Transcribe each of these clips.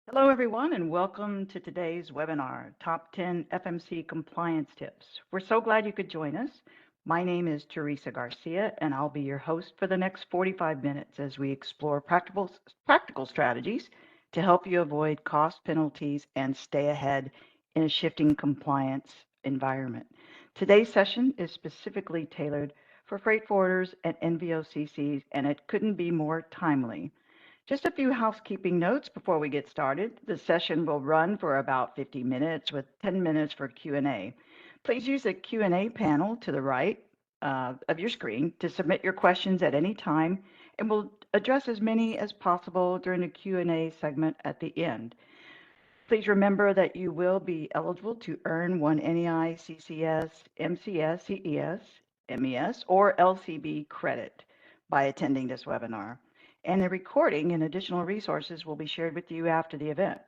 Hello, everyone, and welcome to today's webinar, Top 10 FMC Compliance Tips. We're so glad you could join us. My name is Teresa Garcia, and I'll be your host for the next 45 minutes as we explore practical strategies to help you avoid cost penalties and stay ahead in a shifting compliance environment. Today's session is specifically tailored for freight forwarders and NVOCCs, and it couldn't be more timely. Just a few housekeeping notes before we get started. The session will run for about 50 minutes with 10 minutes for Q&A. Please use the Q&A panel to the right of your screen to submit your questions at any time, and we'll address as many as possible during the Q&A segment at the end. Please remember that you will be eligible to earn one NEI, CCS, MCS, CES, MES, or LCB credit by attending this webinar. And the recording and additional resources will be shared with you after the event.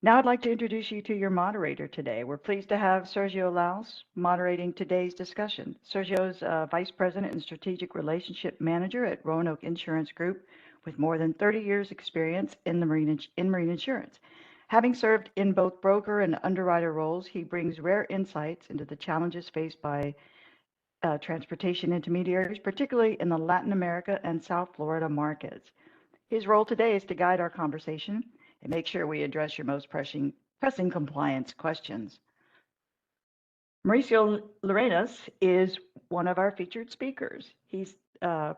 Now I'd like to introduce you to your moderator today. We're pleased to have Sergio Laus moderating today's discussion. Sergio's Vice President and Strategic Relationship Manager at Roanoke Insurance Group with more than 30 years experience in marine insurance. Having served in both broker and underwriter roles, he brings rare insights into the challenges faced by transportation intermediaries, particularly in the Latin America and South Florida markets. His role today is to guide our conversation and make sure we address your most pressing compliance questions. Mauricio Lorenas is one of our featured speakers. He's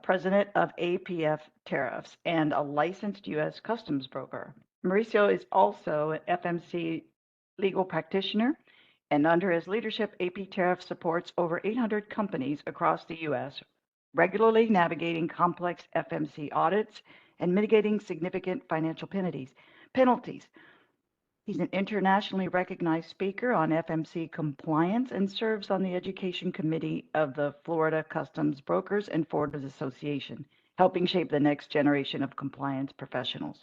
president of APF Tariffs and a licensed U.S. customs broker. Mauricio is also an FMC legal practitioner, and under his leadership, AP Tariff supports over 800 companies across the U.S., regularly navigating complex FMC audits and mitigating significant financial penalties. He's an internationally recognized speaker on FMC compliance and serves on the education committee of the Florida Customs Brokers and Forwarders Association, helping shape the next generation of compliance professionals.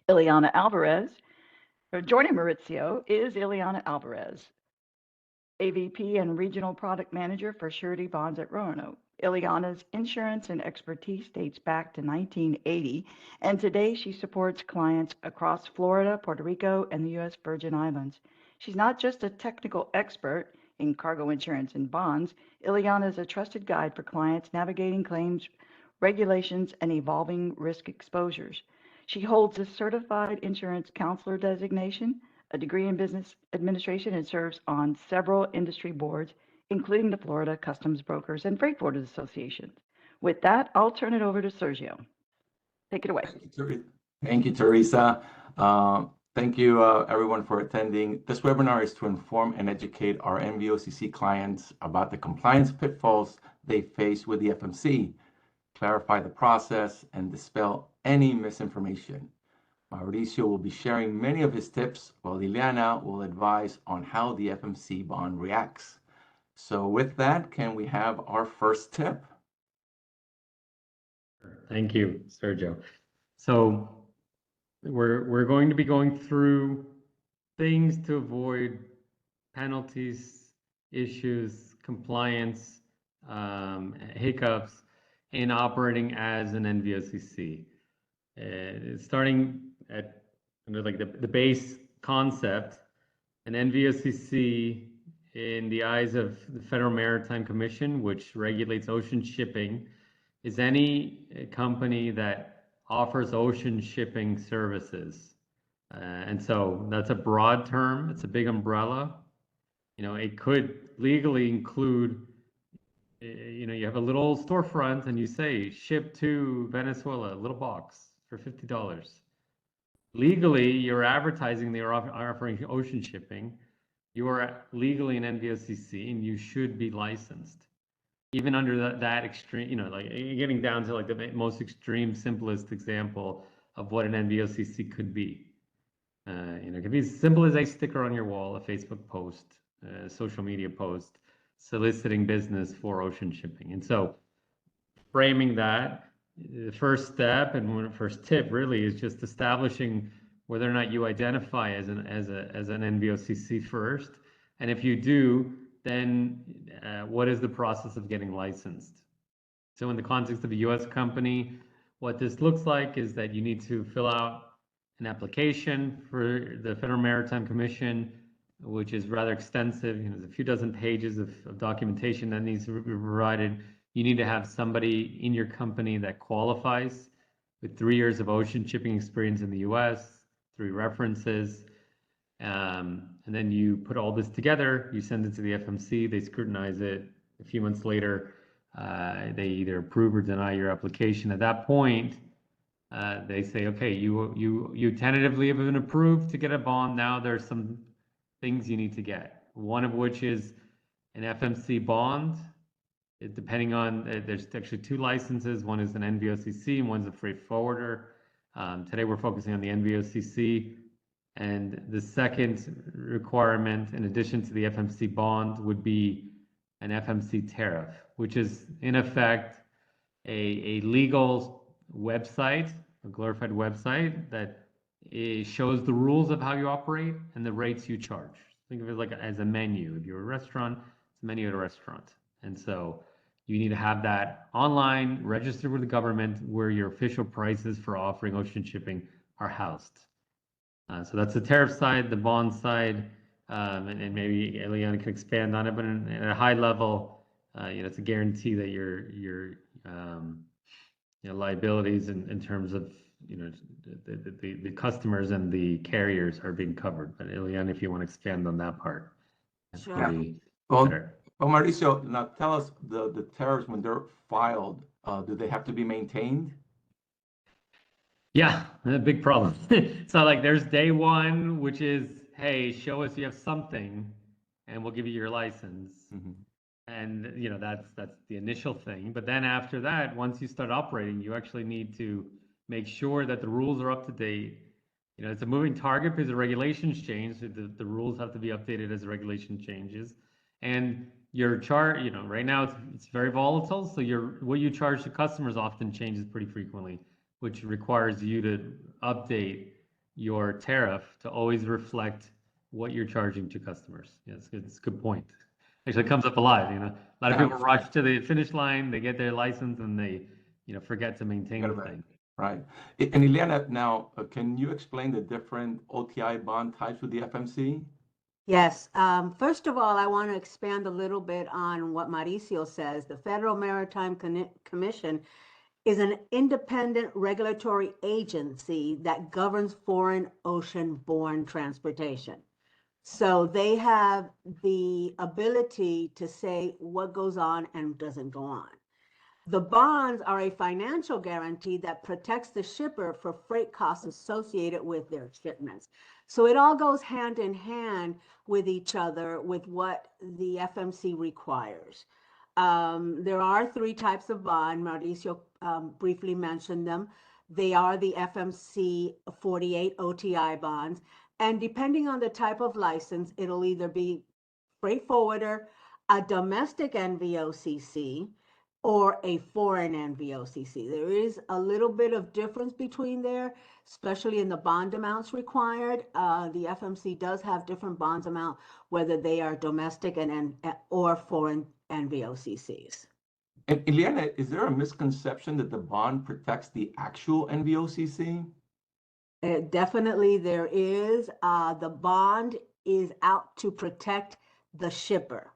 Ileana Alvarez, joining Maurizio, is Ileana Alvarez, AVP and Regional Product Manager for Surety Bonds at Roanoke. Ileana's insurance and expertise dates back to 1980, and today she supports clients across Florida, Puerto Rico, and the U.S. Virgin Islands. She's not just a technical expert in cargo insurance and bonds. Ileana is a trusted guide for clients navigating claims, regulations, and evolving risk exposures. She holds a certified insurance counselor designation, a degree in business administration, and serves on several industry boards, including the Florida Customs Brokers and Freight Forwarders Association. With that, I'll turn it over to Sergio. Take it away. Thank you, Teresa. Thank you, everyone, for attending. This webinar is to inform and educate our NVOCC clients about the compliance pitfalls they face with the FMC, clarify the process, and dispel any misinformation. Mauricio will be sharing many of his tips, while Ileana will advise on how the FMC bond reacts. So with that, can we have our first tip? Thank you, Sergio. So we're going to be going through things to avoid penalties, issues, compliance, hiccups in operating as an NVOCC. Starting at under like the base concept, an NVOCC in the eyes of the Federal Maritime Commission, which regulates ocean shipping, is any company that offers ocean shipping services. And so that's a broad term. It's a big umbrella. You know, it could legally include, you know, you have a little storefront and you say, ship to Venezuela, a little box for $50. Legally, you're advertising they're offering ocean shipping. You are legally an NVOCC and you should be licensed. Even under that extreme, you know, like getting down to like the most extreme, simplest example of what an NVOCC could be. You know, it could be as simple as a sticker on your wall, a Facebook post, a social media post, soliciting business for ocean shipping. And so framing that, the first step and one first tip really is just establishing whether or not you identify as an NVOCC first. And if you do, then what is the process of getting licensed? So in the context of a US company, what this looks like is that you need to fill out an application for the Federal Maritime Commission, which is rather extensive. There's a few dozen pages of documentation that needs to be provided. You need to have somebody in your company that qualifies with 3 years of ocean shipping experience in the US, 3 references. And then you put all this together, you send it to the FMC, they scrutinize it. A few months later, they either approve or deny your application. At that point, they say, okay, you tentatively have been approved to get a bond. Now there's some things you need to get. One of which is an FMC bond. Depending on, there's actually 2 licenses. One is an NVOCC and one's a freight forwarder. Today we're focusing on the NVOCC. And the second requirement, in addition to the FMC bond, would be an FMC tariff, which is in effect a legal website, a glorified website that shows the rules of how you operate and the rates you charge. Think of it like as a menu. If you're a restaurant, it's a menu at a restaurant. And so you need to have that online, registered with the government, where your official prices for offering ocean shipping are housed. So that's the tariff side, the bond side, and maybe Eliana can expand on it. But at a high level, it's a guarantee that your liabilities in terms of the customers and the carriers are being covered. But Eliana, if you want to expand on that part, Sure. Well, Mauricio, now tell us the tariffs when they're filed, do they have to be maintained? Yeah, a big problem. So like there's day one, which is, hey, show us you have something and we'll give you your license. And that's the initial thing. But then after that, once you start operating, you actually need to make sure that the rules are up to date. It's a moving target because the regulations change. So the rules have to be updated as the regulation changes. And your chart, right now it's very volatile. So what you charge to customers often changes pretty frequently, which requires you to update your tariff to always reflect what you're charging to customers. Yeah, it's a good point. Actually, it comes up a lot. A lot of people rush to the finish line, they get their license, and they, forget to maintain the thing. Right. And Ileana, now, can you explain the different OTI bond types with the FMC? Yes. First of all, I want to expand a little bit on what Mauricio says. The Federal Maritime Commission is an independent regulatory agency that governs foreign ocean-borne transportation. So they have the ability to say what goes on and doesn't go on. The bonds are a financial guarantee that protects the shipper for freight costs associated with their shipments. So it all goes hand in hand with each other with what the FMC requires. There are 3 types of bond. Mauricio briefly mentioned them. They are the FMC 48 OTI bonds. And depending on the type of license, it'll either be freight forwarder, a domestic NVOCC, or a foreign NVOCC. There is a little bit of difference between there, especially in the bond amounts required. The FMC does have different bonds amount, whether they are domestic or foreign NVOCCs. And Ileana, is there a misconception that the bond protects the actual NVOCC? Definitely there is. The bond is out to protect the shipper.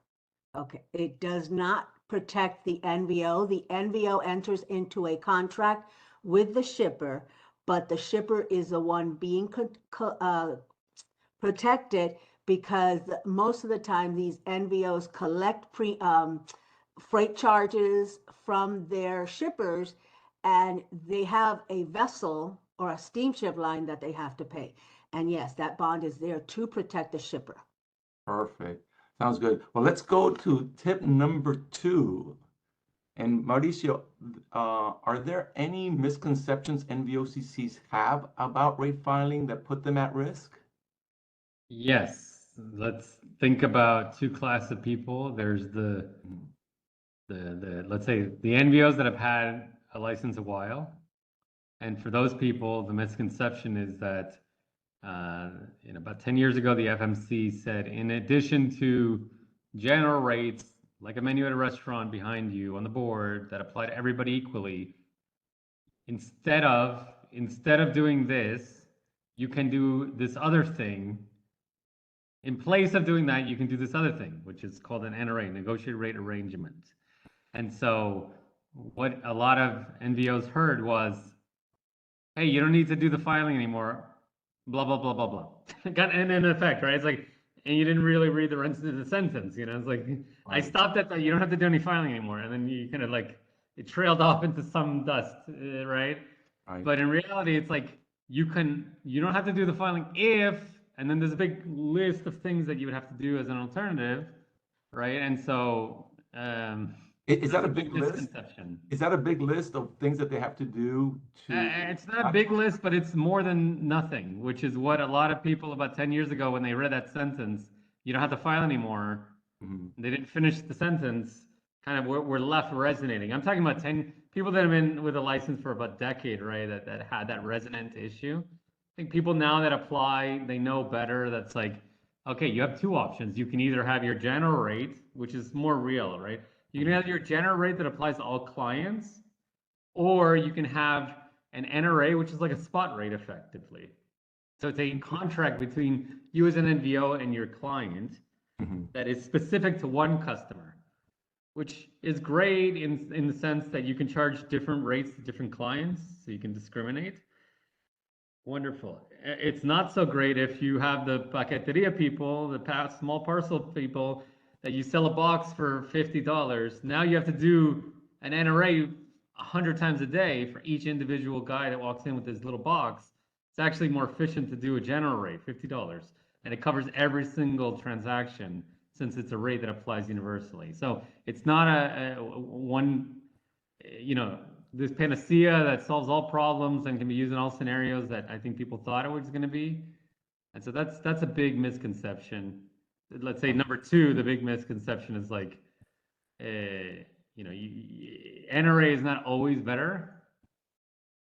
Okay, it does not protect the NVO. The NVO enters into a contract with the shipper, but the shipper is the one being protected because most of the time these NVOs collect freight charges from their shippers, and they have a vessel or a steamship line that they have to pay. And yes, that bond is there to protect the shipper. Perfect. Sounds good. Well, let's go to tip number 2. And Mauricio, are there any misconceptions NVOCCs have about rate filing that put them at risk? Yes. Let's think about 2 classes of people. There's the let's say the NVOs that have had a license a while. And for those people, the misconception is that about 10 years ago, the FMC said, in addition to general rates, like a menu at a restaurant behind you on the board that apply to everybody equally, instead of doing this, you can do this other thing. In place of doing that, you can do this other thing, which is called an NRA, negotiated rate arrangement. And so what a lot of NVOs heard was, hey, you don't need to do the filing anymore, blah, blah, blah, blah, blah. Got an in effect, right? It's like, and you didn't really read the rest of the sentence, you know? It's like, I stopped at that, you don't have to do any filing anymore. And then you kind of like, it trailed off into some dust, right? Right. But in reality, it's like, you don't have to do the filing if, and then there's a big list of things that you would have to do as an alternative, right? And so, Is that that's a big list? misconception. Is that a big list of things that they have to do to? It's not a big list, but it's more than nothing, which is what a lot of people about 10 years ago, when they read that sentence, you don't have to file anymore. Mhm. They didn't finish the sentence, kind of were left resonating. I'm talking about 10 people that have been with a license for about a decade, right? That had that resonant issue. I think people now that apply, they know better. That's like, okay, you have two options. You can either have your general rate, which is more real, right? You can have your general rate that applies to all clients, or you can have an NRA, which is like a spot rate effectively. So it's a contract between you as an NVO and your client Mhm. that is specific to one customer, which is great in the sense that you can charge different rates to different clients, so you can discriminate. Wonderful. It's not so great if you have the paqueteria people, the small parcel people, that you sell a box for $50. Now you have to do an NRA 100 times a day for each individual guy that walks in with his little box. It's actually more efficient to do a general rate, $50, and it covers every single transaction since it's a rate that applies universally. So it's not a one, you know, this panacea that solves all problems and can be used in all scenarios that I think people thought it was going to be. And so that's a big misconception. Let's say number two, the big misconception is like, you know, NRA is not always better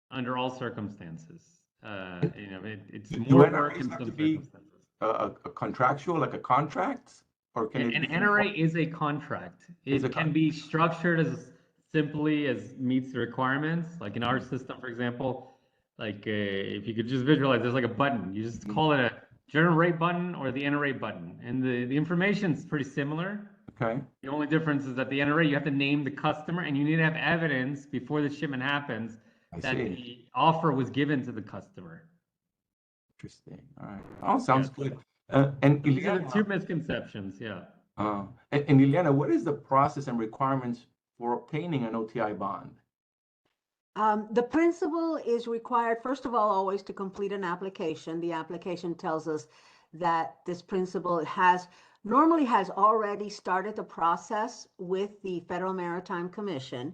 under all circumstances. You know, it's Do more work NRAs in have some to be circumstances. a contractual, like a contract, or can it An be NRA is a contract. It's a It can be structured as simply as meets the requirements. Like in our system, for example, like if you could just visualize, there's like a button. You just call it a general rate button or the NRA button, and the information is pretty similar. Okay. The only difference is that the NRA, you have to name the customer, and you need to have evidence before the shipment happens I that see. the offer was given to the customer. Interesting. All right. Oh, sounds Yes. good. And So these are the two Ileana, misconceptions. Yeah. and Ileana, what is the process and requirements for obtaining an OTI bond? The principal is required, first of all, always to complete an application. The application tells us that this principal normally has already started the process with the Federal Maritime Commission.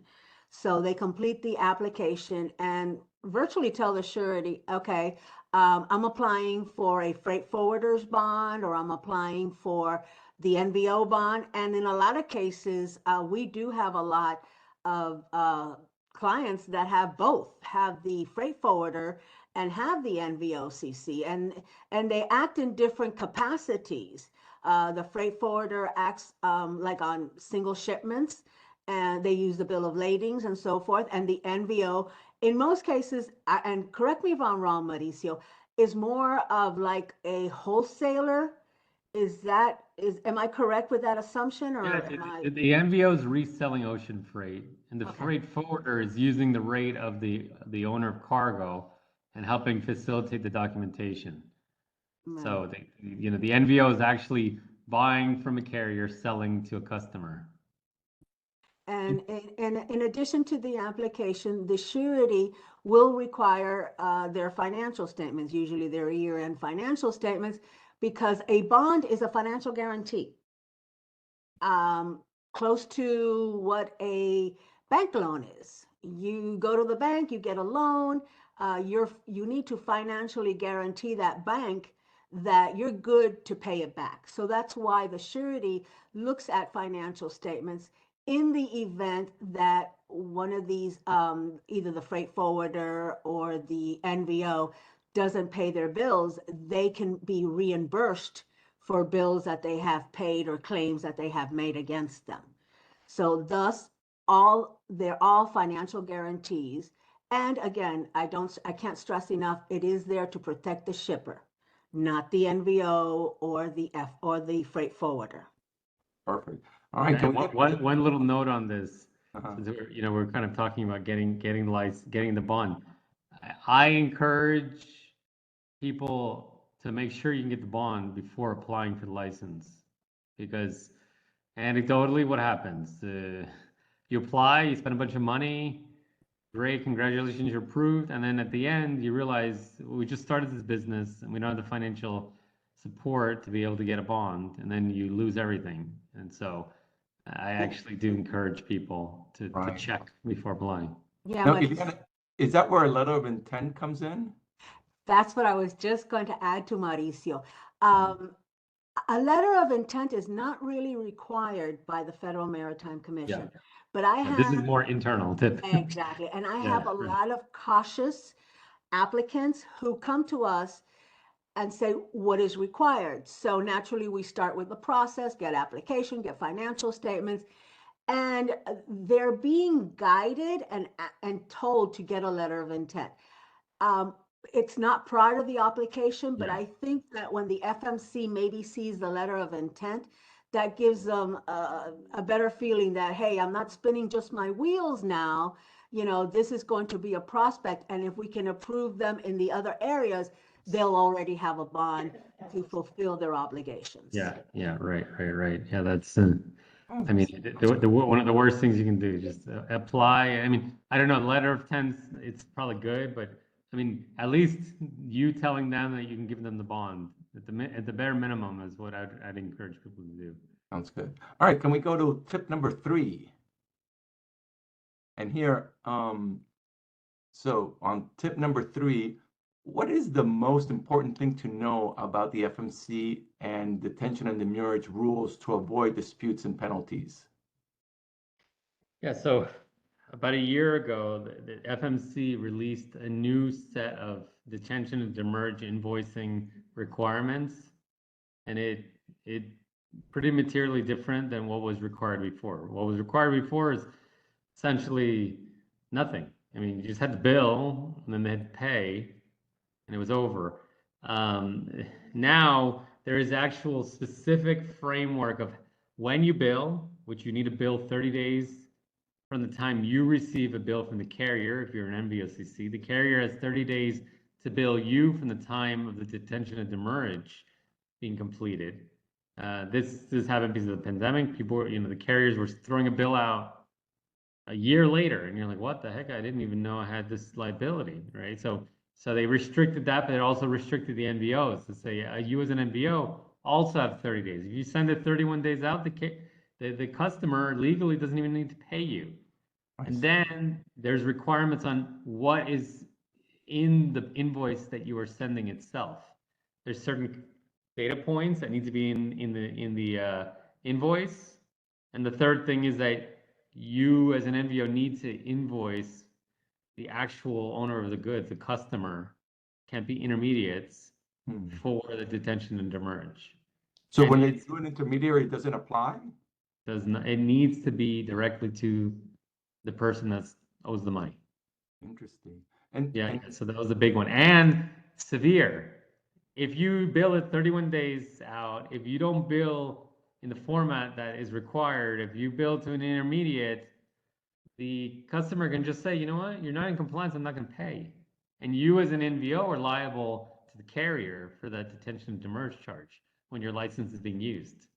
So they complete the application and virtually tell the surety, okay, I'm applying for a freight forwarder's bond, or I'm applying for the NVO bond. And in a lot of cases, we do have a lot of clients that have both, have the freight forwarder and have the NVOCC, and they act in different capacities. The freight forwarder acts like on single shipments, and they use the bill of ladings and so forth. And the NVO, in most cases, and correct me if I'm wrong, Mauricio, is more of like a wholesaler. Am I correct with that assumption, or Yes, am I? the NVO is reselling ocean freight, and the Okay. freight forwarder is using the rate of the owner of cargo and helping facilitate the documentation. So Right. the NVO is actually buying from a carrier, selling to a customer. And in addition to the application, the surety will require their financial statements, usually their year-end financial statements, because a bond is a financial guarantee, close to what a bank loan is. You go to the bank, you get a loan, you need to financially guarantee that bank that you're good to pay it back. So that's why the surety looks at financial statements in the event that one of these, either the freight forwarder or the NVO, doesn't pay their bills. They can be reimbursed for bills that they have paid or claims that they have made against them. So thus, they're all financial guarantees, And again, I can't stress enough, it is there to protect the shipper, not the NVO or the freight forwarder. Perfect. All right. And Can we get one little note on this, uh-huh. since we're kind of talking about getting the bond. I encourage people to make sure you can get the bond before applying for the license, because anecdotally, what happens? You apply, you spend a bunch of money, great, congratulations, you're approved, and then at the end, you realize we just started this business and we don't have the financial support to be able to get a bond, and then you lose everything. And so I actually do encourage people to Right. check before applying. Yeah, Now, but Ileana, is that where a letter of intent comes in? that's what I was just going to add to Mauricio. A letter of intent is not really required by the Federal Maritime Commission, but I Yeah, this is have, more internal tip. exactly, and I Yeah, have a right. lot of cautious applicants who come to us and say what is required. So naturally, we start with the process, get application, get financial statements, and they're being guided and told to get a letter of intent. It's not part of the application, but Yeah. I think that when the FMC maybe sees the letter of intent, that gives them a better feeling that, hey, I'm not spinning just my wheels now. This is going to be a prospect. And if we can approve them in the other areas, they'll already have a bond to fulfill their obligations. Yeah, right. Yeah, that's, Oh, I mean, one of the worst things you can do is just apply. I mean, I don't know, letter of intent, it's probably good, but I mean, at least you telling them that you can give them the bond at the bare minimum is what I'd encourage people to do. sounds good. All right. Can we go to tip number 3? And here, so on tip number 3, what is the most important thing to know about the FMC and detention and demurrage rules to avoid disputes and penalties? Yeah, so about a year ago, the FMC released a new set of detention and demurrage invoicing requirements, and it pretty materially different than what was required before. What was required before is essentially nothing. I mean, you just had to bill, and then they had to pay, and it was over. Now there is actual specific framework of when you bill, which you need to bill 30 days from the time you receive a bill from the carrier. If you're an MVOCC, the carrier has 30 days to bill you from the time of the detention and demurrage being completed. This happened because of the pandemic. People, the carriers were throwing a bill out a year later, and you're like, what the heck? I didn't even know I had this liability, right? So they restricted that, but it also restricted the NVOs to say you as an NVO also have 30 days. If you send it 31 days out, the customer legally doesn't even need to pay you. And then there's requirements on what is in the invoice that you are sending itself. There's certain data points that need to be in the invoice. And the third thing is that you as an NVO need to invoice the actual owner of the goods, the customer, can't be intermediates for the detention and demurrage. So And when they do an intermediary, it doesn't apply? it needs to be directly to the person that owes the money. Interesting. And So that was the big one. And severe. If you bill it 31 days out, if you don't bill in the format that is required, if you bill to an intermediate, the customer can just say, you know what, you're not in compliance, I'm not going to pay. And you as an NVO are liable to the carrier for that detention and demurrage charge when your license is being used.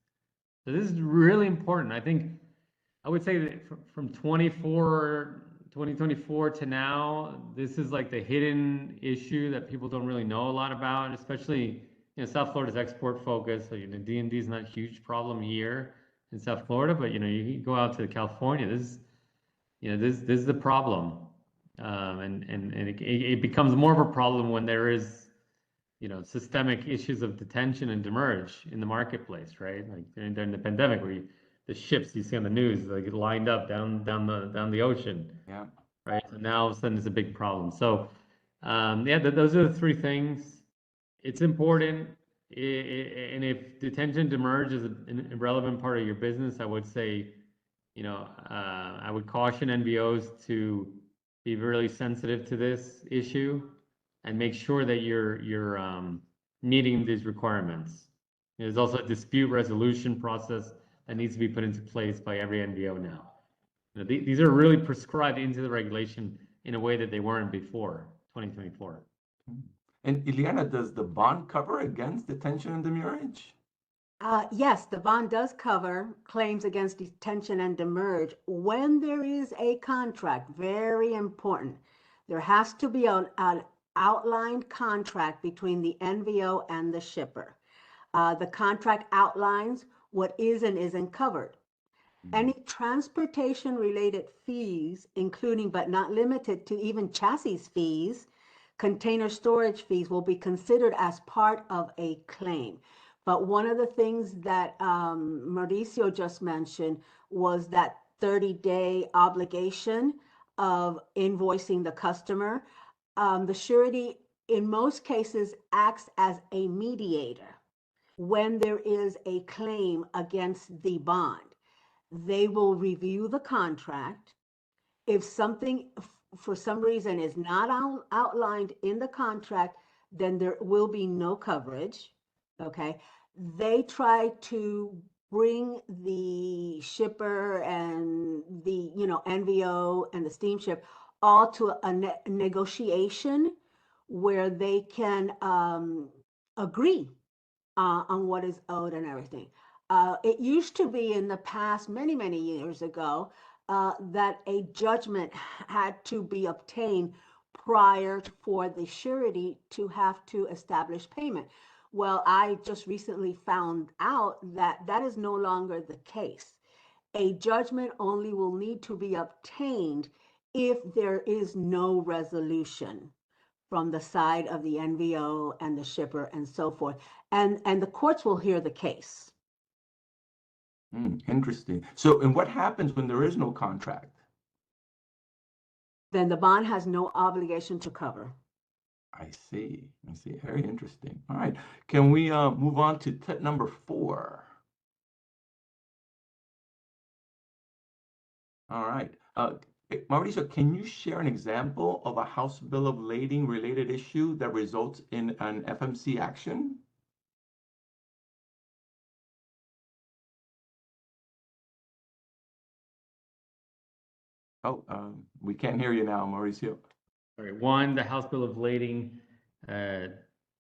So this is really important. I think I would say that from 2024 to now, this is like the hidden issue that people don't really know a lot about, especially, South Florida's export focus. So, D&D is not a huge problem here in South Florida, but, you go out to California, this is the problem. And it becomes more of a problem when there is, systemic issues of detention and demurrage in the marketplace, right? Like during the pandemic, where the ships you see on the news, like lined up down the ocean. yeah. Right. So now all of a sudden it's a big problem. So, those are the 3 things. It's important. And if detention demurrage is an irrelevant part of your business, I would say, I would caution NVOs to be really sensitive to this issue and make sure that you're meeting these requirements. There's also a dispute resolution process that needs to be put into place by every NVO now. These are really prescribed into the regulation in a way that they weren't before 2024. And Ileana, does the bond cover against detention and demurrage? Yes, the bond does cover claims against detention and demurrage when there is a contract. Very important. There has to be an outlined contract between the NVO and the shipper. The contract outlines what is and isn't covered. Any transportation-related fees, including but not limited to even chassis fees, container storage fees, will be considered as part of a claim. But one of the things that Mauricio just mentioned was that 30-day obligation of invoicing the customer. The surety, in most cases, acts as a mediator when there is a claim against the bond. They will review the contract. If something, for some reason, is not outlined in the contract, then there will be no coverage, okay? They try to bring the shipper and the, NVO and the steamship all to a negotiation where they can agree on what is owed and everything. It used to be in the past, many, many years ago, that a judgment had to be obtained prior for the surety to have to establish payment. Well, I just recently found out that that is no longer the case. A judgment only will need to be obtained if there is no resolution from the side of the NVO and the shipper and so forth. And the courts will hear the case. Interesting. So, and what happens when there is no contract? Then the bond has no obligation to cover. I see. Very interesting. All right. Can we move on to tip number 4? All right. Mauricio, can you share an example of a House Bill of Lading related issue that results in an FMC action? Oh, we can't hear you now, Mauricio. All right. One, the House Bill of Lading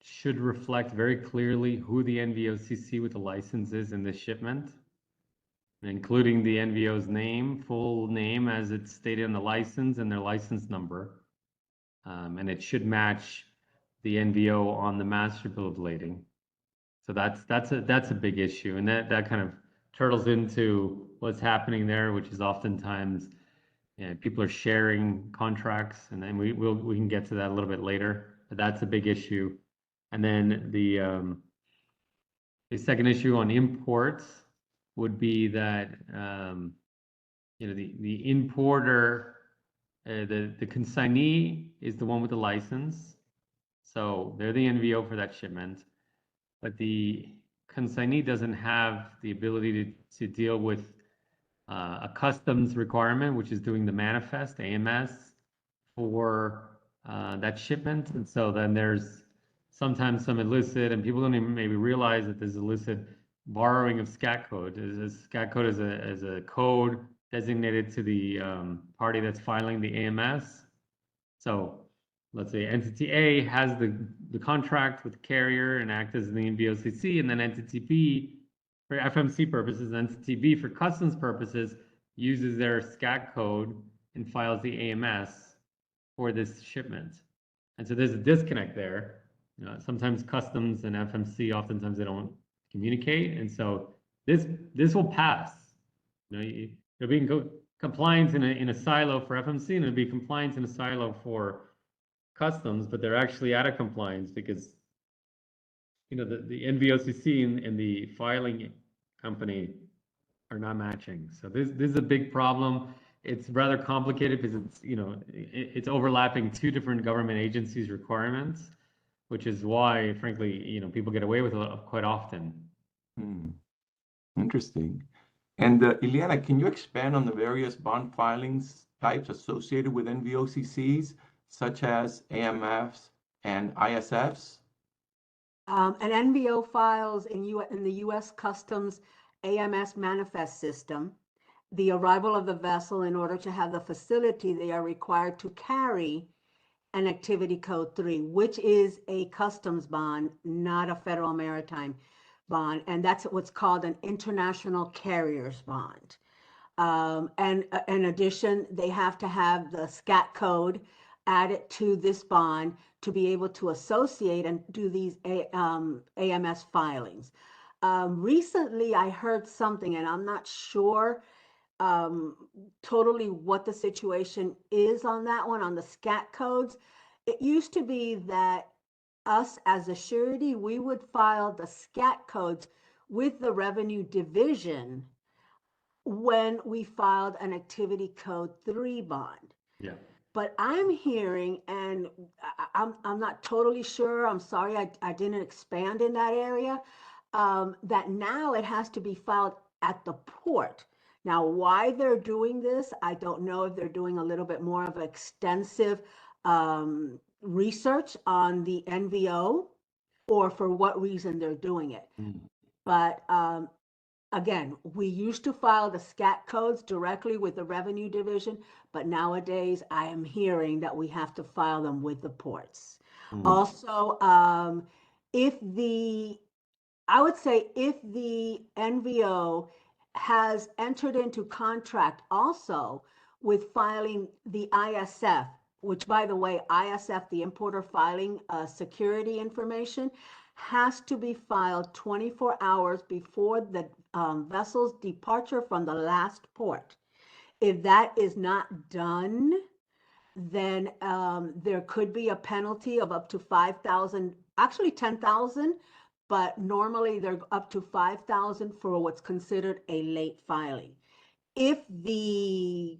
should reflect very clearly who the NVOCC with the license is in this shipment, including the NVO's name, full name as it's stated on the license and their license number. And it should match the NVO on the Master Bill of Lading. So that's a big issue, and that kind of turtles into what's happening there, which is oftentimes people are sharing contracts, and then we can get to that a little bit later. But that's a big issue. And then the second issue on imports would be that the importer, the consignee is the one with the license, so they're the NVO for that shipment, but the consignee doesn't have the ability to deal with a customs requirement, which is doing the manifest, AMS, for that shipment. And so then there's sometimes some illicit, and people don't even maybe realize that there's illicit borrowing of SCAT code. SCAT code is a code designated to the party that's filing the AMS. So let's say entity A has the contract with the carrier and acts as the NVOCC, and then entity B, for FMC purposes, entity B for customs purposes, uses their SCAT code and files the AMS for this shipment. And so there's a disconnect there. Sometimes customs and FMC, oftentimes they don't communicate. And so this will pass. It'll be compliance in a silo for FMC, and it'll be compliance in a silo for customs, but they're actually out of compliance because the NVOCC and the filing company are not matching. So this is a big problem. It's rather complicated because it's overlapping 2 different government agencies' requirements, which is why, frankly, people get away with it quite often. Interesting. And Ileana, can you expand on the various bond filings types associated with NVOCCs, such as AMFs and ISFs? An NVO files in the U.S. Customs AMS manifest system the arrival of the vessel. In order to have the facility, they are required to carry an activity code 3, which is a customs bond, not a federal maritime bond. And that's what's called an international carriers bond. And in addition, they have to have the SCAT code added to this bond to be able to associate and do these AMS filings. Recently, I heard something, and I'm not sure totally what the situation is on that one, on the SCAT codes. It used to be that us as a surety, we would file the SCAT codes with the revenue division when we filed an activity code 3 bond. Yeah. But I'm hearing, and I'm not totally sure, I'm sorry, I didn't expand in that area, that now it has to be filed at the port. Now, why they're doing this, I don't know if they're doing a little bit more of extensive research on the NVO or for what reason they're doing it. But again, we used to file the SCAT codes directly with the revenue division, but nowadays I am hearing that we have to file them with the ports. Also, I would say if the NVO has entered into contract also with filing the ISF, which, by the way, ISF, the importer filing security information, has to be filed 24 hours before the vessel's departure from the last port. If that is not done, then there could be a penalty of up to 5,000, actually 10,000, but normally they're up to 5,000 for what's considered a late filing. If the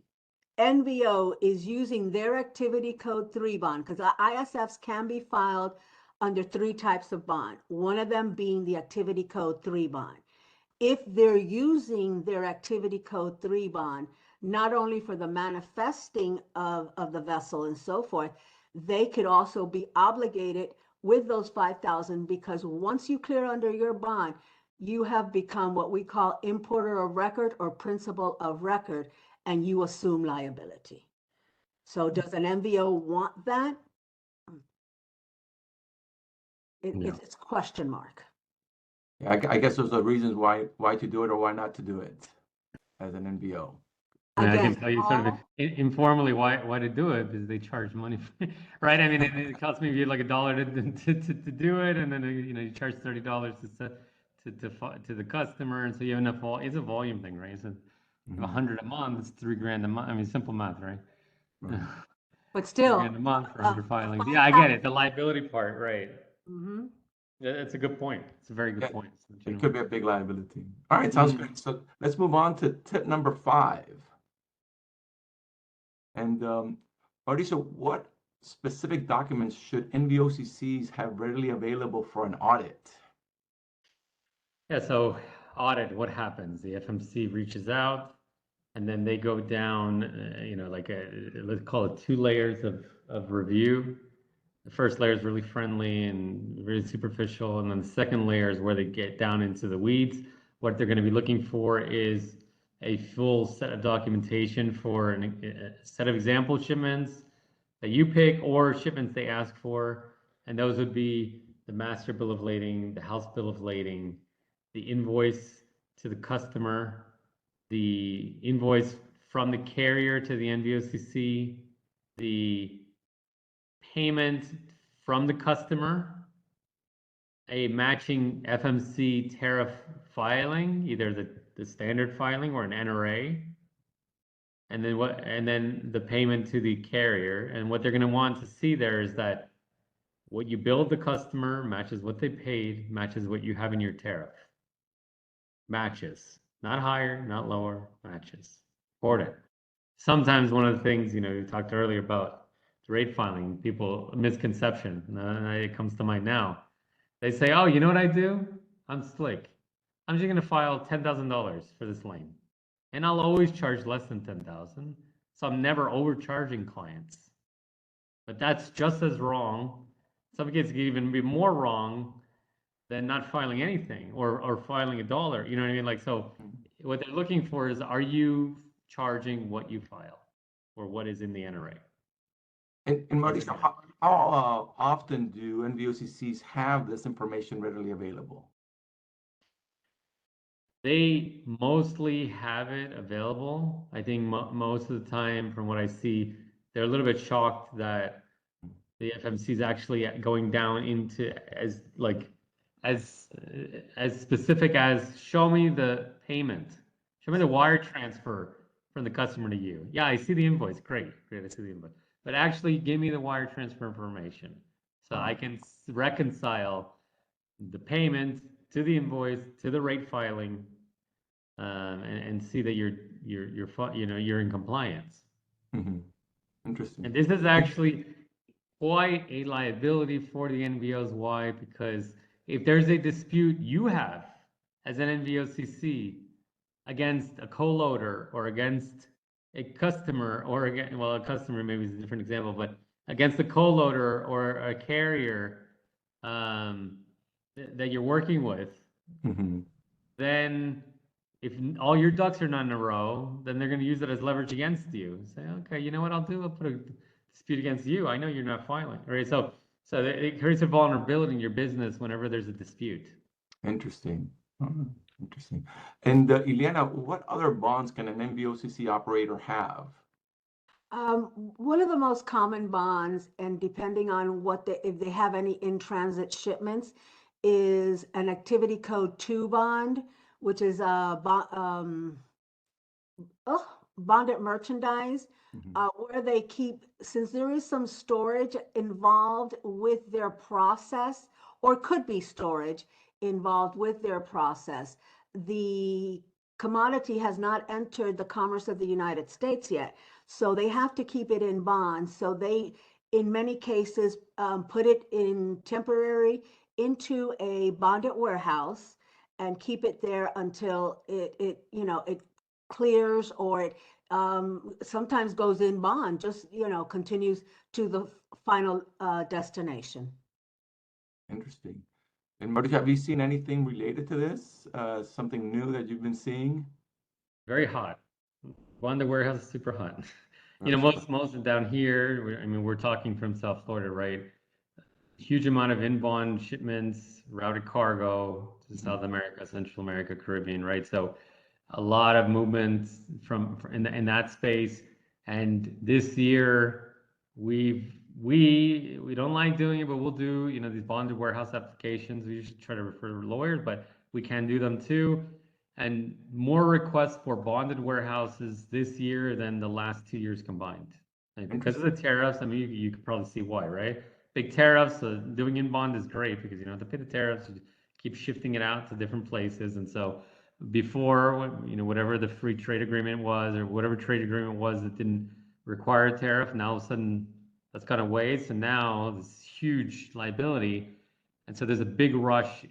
NVO is using their activity code 3 bond, because ISFs can be filed under 3 types of bond, one of them being the activity code 3 bond. If they're using their activity code 3 bond, not only for the manifesting of the vessel and so forth, they could also be obligated with those 5,000, because once you clear under your bond, you have become what we call importer of record or principal of record, and you assume liability. So does an NVO want that? It's question mark. Yeah, I guess those are reasons why to do it or why not to do it as an NVO. I mean, I can Again, tell you sort of informally why to do it, because they charge money, right? I mean, it costs me like $1 to do it, and then you charge $30 to the customer, and so you have enough. It's a volume thing, right? So 100 a month, it's $3,000 a month. I mean, simple math, right? but still, $3,000 a month for 100 filings. Yeah, I get it. The liability part, right? Mm-hmm. That's a good point. It's a very good point. It could be a big liability. All right, sounds good. So let's move on to tip number 5. And Mauricio, what specific documents should NVOCCs have readily available for an audit? Yeah, so audit, what happens? The FMC reaches out, and then they go down, like let's call it 2 layers of review. The first layer is really friendly and really superficial, and then the second layer is where they get down into the weeds. What they're going to be looking for is a full set of documentation for a set of example shipments that you pick or shipments they ask for, and those would be the master bill of lading, the house bill of lading, the invoice to the customer, the invoice from the carrier to the NVOCC, the payment from the customer, a matching FMC tariff filing, either the standard filing or an NRA, and then the payment to the carrier. And what they're going to want to see there is that what you billed the customer matches what they paid, matches what you have in your tariff. Matches, not higher, not lower, matches. Important. Sometimes one of the things, we talked earlier about the rate filing, people, misconception, it comes to mind now. They say, oh, you know what I do? I'm slick. I'm just going to file $10,000 for this lane. And I'll always charge less than $10,000 So I'm never overcharging clients. But that's just as wrong. Some cases can even be more wrong than not filing anything or filing $1. You know what I mean? Like, so what they're looking for is, are you charging what you file or what is in the NRA? And Mauricio, how often do NVOCCs have this information readily available? They mostly have it available. I think most of the time, from what I see, they're a little bit shocked that the FMC is actually going down into as specific as, show me the payment, show me the wire transfer from the customer to you. Yeah, I see the invoice. Great, I see the invoice. But actually, give me the wire transfer information so I can reconcile the payment to the invoice to the rate filing, and see that you're in compliance. Mm-hmm. Interesting. And this is actually quite a liability for the NVOs. Why? Because if there's a dispute you have as an NVOCC against a co-loader or against a customer, or again, well, a customer maybe is a different example, but against a co-loader or a carrier that you're working with, Mm-hmm. then if all your ducks are not in a row, then they're going to use it as leverage against you. Say, okay, you know what I'll do? I'll put a dispute against you. I know you're not filing, right? So it creates a vulnerability in your business whenever there's a dispute. Interesting. Interesting. And Ileana, what other bonds can an NVOCC operator have? One of the most common bonds, and depending on if they have any in-transit shipments, is an activity code 2 bond, which is a bonded merchandise, where they keep, since there is some storage involved with their process, or could be storage involved with their process, the commodity has not entered the commerce of the United States yet. So they have to keep it in bonds. So they, in many cases, put it in temporary into a bonded warehouse and keep it there until it clears, or it sometimes goes in bond, just, continues to the final destination. Interesting. And Mauricio, have you seen anything related to this? Something new that you've been seeing? Very hot. Bonded warehouse is super hot. Most down here, we're talking from South Florida, right? Huge amount of inbound shipments, routed cargo to South America, Central America, Caribbean, right? So a lot of movement in that space. And this year, we don't like doing it, but we'll do, these bonded warehouse applications. We usually try to refer to lawyers, but we can do them too. And more requests for bonded warehouses this year than the last 2 years combined. And because of the tariffs, you could probably see why, right? Big tariffs, doing in bond is great because you don't have to pay the tariffs, you keep shifting it out to different places. And so before, whatever the free trade agreement was, or whatever trade agreement was that didn't require a tariff, now all of a sudden that's gone away. So now this huge liability. And so there's a big rush,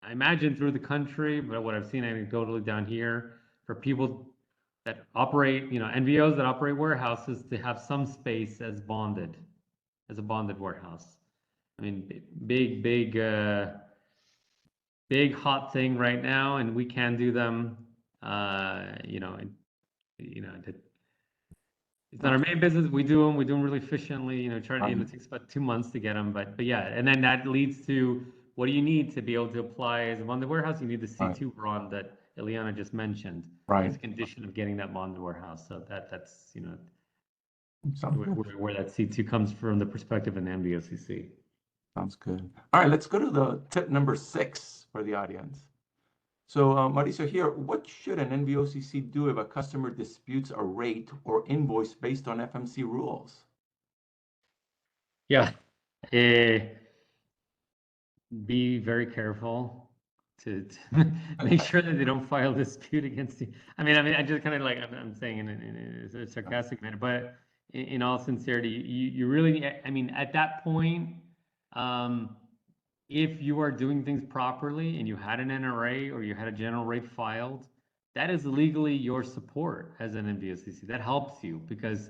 I imagine, through the country, but what I've seen anecdotally down here, for people that operate, NVOs that operate warehouses, to have some space as a bonded warehouse. Big hot thing right now, and we can do them. It's not our main business. We do them really efficiently. It takes about 2 months to get them, but yeah, and then that leads to, what do you need to be able to apply as a bonded warehouse? You need the C2 bond that Ileana just mentioned. Right. As a condition of getting that bonded warehouse. So that's Sounds good. where that C2 comes from, the perspective of an MVOCC. Sounds good. All right, let's go to the tip number 6 for the audience. So, Mauricio, here, what should an NVOCC do if a customer disputes a rate or invoice based on FMC rules? Yeah. Be very careful to make sure that they don't file dispute against you. I just kind of I'm saying in a sarcastic manner, but in all sincerity, you really, at that point, if you are doing things properly and you had an NRA or you had a general rate filed, that is legally your support as an MVOCC. That helps you because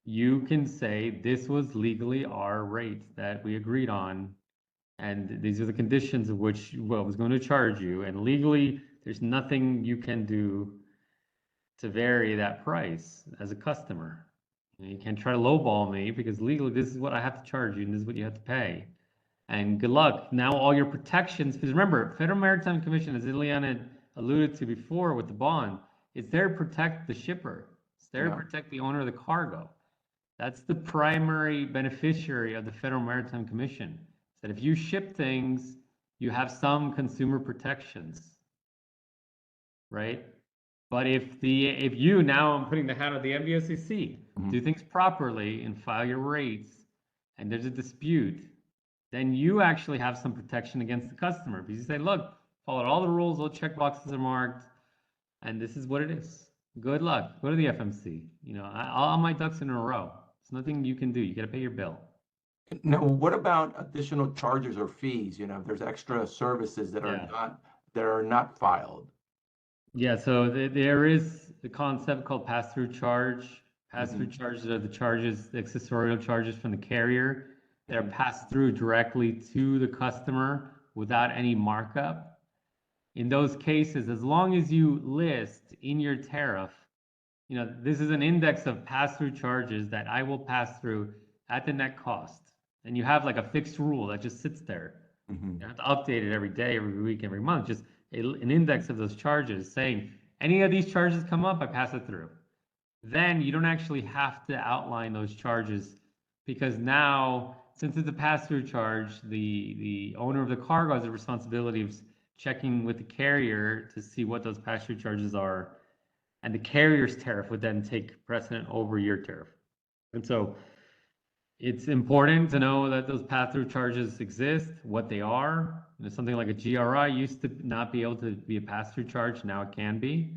you can say this was legally our rate that we agreed on, and these are the conditions of which what was going to charge you, and legally there's nothing you can do to vary that price as a customer. You can't try to lowball me because legally this is what I have to charge you and this is what you have to pay. And good luck. Now all your protections, because remember, Federal Maritime Commission, as Ileana alluded to before with the bond, it's there to protect the shipper. It's there to protect the owner of the cargo. That's the primary beneficiary of the Federal Maritime Commission. That if you ship things, you have some consumer protections, right? But if you, now I'm putting the hat of the MVOCC, do things properly and file your rates, and there's a dispute, then you actually have some protection against the customer because you say, look, followed all the rules, all check boxes are marked, and this is what it is. Good luck. Go to the FMC. You know, all my ducks in a row. There's nothing you can do. You got to pay your bill. Now, what about additional charges or fees? You know, if there's extra services that are not filed. Yeah, so there is the concept called pass-through charge. Pass-through charges are the charges, the accessorial charges from the carrier that are passed through directly to the customer without any markup. In those cases, as long as you list in your tariff, you know, this is an index of pass-through charges that I will pass through at the net cost. And you have like a fixed rule that just sits there. You have to update it every day, every week, every month. Just an index of those charges saying any of these charges come up, I pass it through. Then you don't actually have to outline those charges because now, since it's a pass-through charge, the owner of the cargo has the responsibility of checking with the carrier to see what those pass-through charges are, and the carrier's tariff would then take precedent over your tariff. And so it's important to know that those pass-through charges exist, what they are. And something like a GRI used to not be able to be a pass-through charge, now it can be.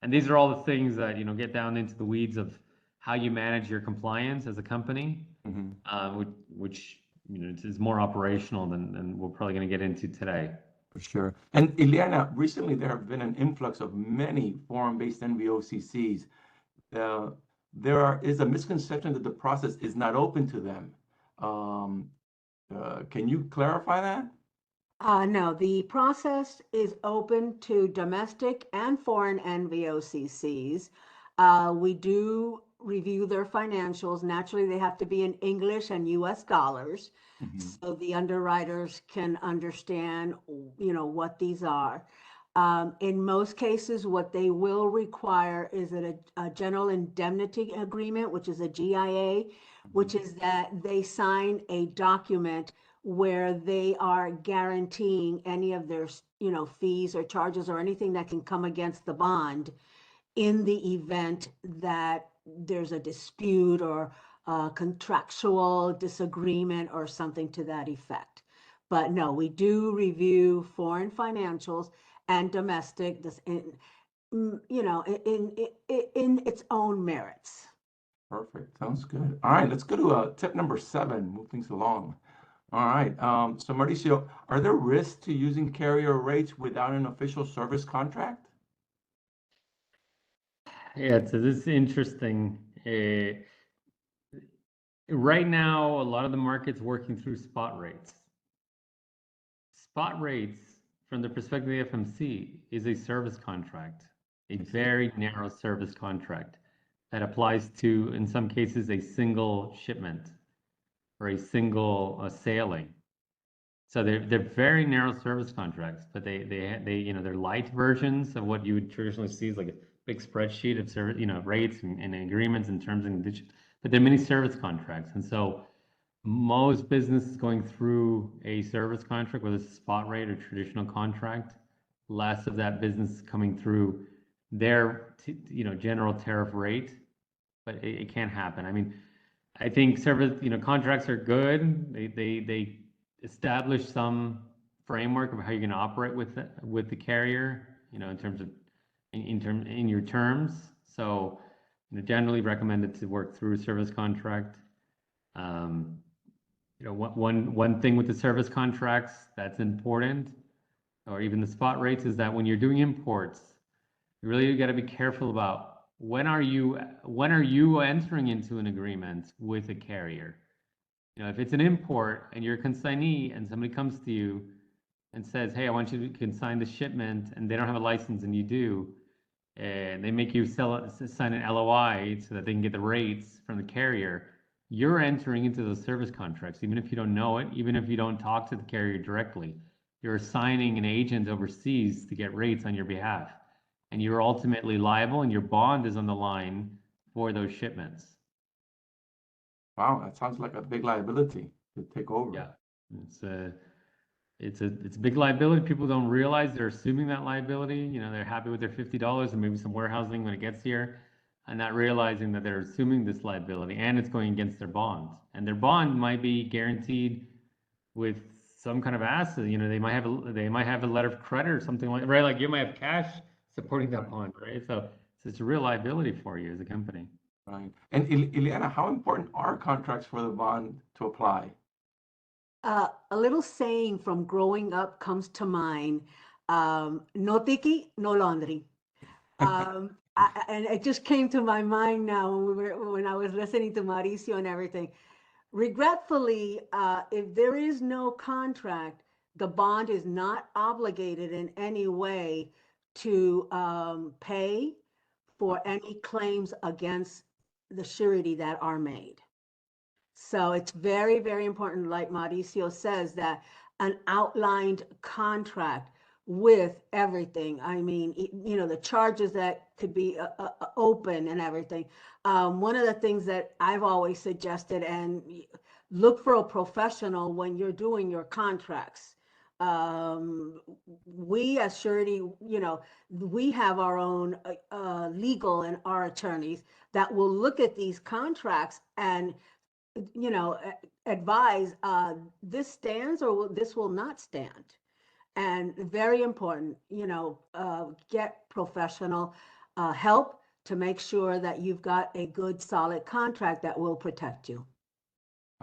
And these are all the things that, you know, get down into the weeds of how you manage your compliance as a company, which you know, is more operational than we're probably going to get into today. For sure. And Ileana, recently there have been an influx of many foreign-based NVOCCs. There is a misconception that the process is not open to them. Can you clarify that? No, the process is open to domestic and foreign NVOCCs. We do review their financials. Naturally, they have to be in English and US dollars, so the underwriters can understand, you know, what these are. In most cases, what they will require is a general indemnity agreement, which is a GIA, which is that they sign a document where they are guaranteeing any of their, you know, fees or charges or anything that can come against the bond in the event that there's a dispute or a contractual disagreement or something to that effect. But no, we do review foreign financials and domestic, this you know, in its own merits. Perfect. Sounds good. All right, let's go to tip number 7, move things along. All right. So Mauricio, are there risks to using carrier rates without an official service contract? Yeah, so this is interesting. Right now, a lot of the market's working through spot rates. Spot rates, from the perspective of the FMC, is a service contract, a very narrow service contract that applies to, in some cases, a single shipment or a single sailing. So they're very narrow service contracts, but they you know, they're light versions of what you would traditionally see as like a big spreadsheet of service, you know, rates and agreements and terms and conditions. But they're mini service contracts, and so most businesses going through a service contract, whether it's a spot rate or traditional contract, less of that business coming through their you know, general tariff rate, but it can't happen. I mean, I think service, you know, contracts are good. They establish some framework of how you're going to operate with the carrier, you know, in terms of in your terms. So, you know, generally recommended to work through a service contract. You know, one thing with the service contracts that's important, or even the spot rates, is that when you're doing imports, You really got to be careful about when are you entering into an agreement with a carrier. You know, if it's an import and you're a consignee and somebody comes to you and says, hey, I want you to consign the shipment, and they don't have a license and you do, and they make you sign an LOI so that they can get the rates from the carrier, you're entering into those service contracts, even if you don't know it, even if you don't talk to the carrier directly. You're assigning an agent overseas to get rates on your behalf, and you're ultimately liable, and your bond is on the line for those shipments. Wow, that sounds like a big liability to take over. Yeah, it's a big liability. People don't realize they're assuming that liability. You know, they're happy with their $50 and maybe some warehousing when it gets here, and not realizing that they're assuming this liability and it's going against their bond. And their bond might be guaranteed with some kind of asset. You know, they might have a letter of credit or something like, right? Like you might have cash supporting that bond, right? So it's a real liability for you as a company. Right. And Ileana, how important are contracts for the bond to apply? A little saying from growing up comes to mind, no tiki, no laundry. And it just came to my mind now when I was listening to Mauricio and everything. Regretfully, if there is no contract, the bond is not obligated in any way to pay for any claims against the surety that are made. So it's very, very important, like Mauricio says, that an outlined contract with everything. I mean, you know, the charges that could be open and everything. One of the things that I've always suggested, and look for a professional when you're doing your contracts. We as surety, you know, we have our own legal and our attorneys that will look at these contracts and, you know, advise this stands or this will not stand. And very important, you know, get professional help to make sure that you've got a good, solid contract that will protect you.